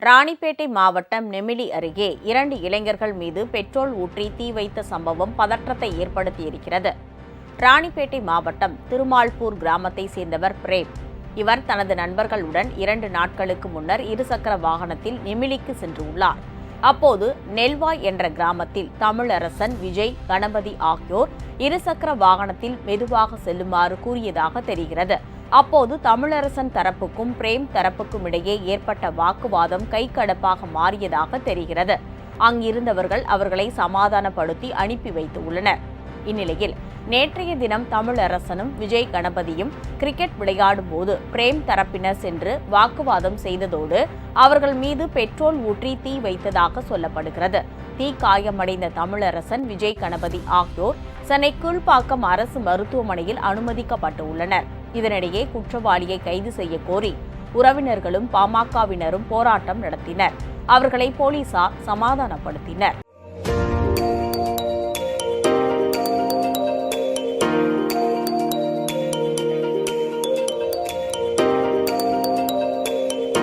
ராணிப்பேட்டை மாவட்டம் நெமிலி அருகே 2 இளைஞர்கள் மீது பெட்ரோல் ஊற்றி தீ வைத்த சம்பவம் பதற்றத்தை ஏற்படுத்தியிருக்கிறது. ராணிப்பேட்டை மாவட்டம் திருமால்பூர் கிராமத்தை சேர்ந்தவர் பிரேம். இவர் தனது நண்பர்களுடன் 2 நாட்களுக்கு முன்னர் இருசக்கர வாகனத்தில் நெமிலிக்கு சென்றுள்ளார். அப்போது நெல்வாய் என்ற கிராமத்தில் தமிழரசன், விஜய், கணபதி ஆகியோர் இருசக்கர வாகனத்தில் மெதுவாக செல்லுமாறு கூறியதாக தெரிகிறது. அப்போது தமிழரசன் தரப்புக்கும் பிரேம் தரப்புக்கும் இடையே ஏற்பட்ட வாக்குவாதம் கைகலப்பாக மாறியதாக தெரிகிறது. அங்கிருந்தவர்கள் அவர்களை சமாதானப்படுத்தி அனுப்பி வைத்துள்ளனர். இந்நிலையில் நேற்றைய தினம் தமிழரசனும் விஜய் கணபதியும் கிரிக்கெட் விளையாடும் போது பிரேம் தரப்பினர் சென்று வாக்குவாதம் செய்ததோடு அவர்கள் மீது பெட்ரோல் ஊற்றி தீ வைத்ததாக சொல்லப்படுகிறது. தீ காயமடைந்த தமிழரசன், விஜய் கணபதி ஆகியோர் சென்னை கீழ்ப்பாக்கம் அரசு மருத்துவமனையில் அனுமதிக்கப்பட்டுள்ளனர். இதனிடையே குற்றவாளியை கைது செய்ய கோரி உறவினர்களும் பாமகவினரும் போராட்டம் நடத்தினர். அவர்களை போலீசார் சமாதானப்படுத்தினர்.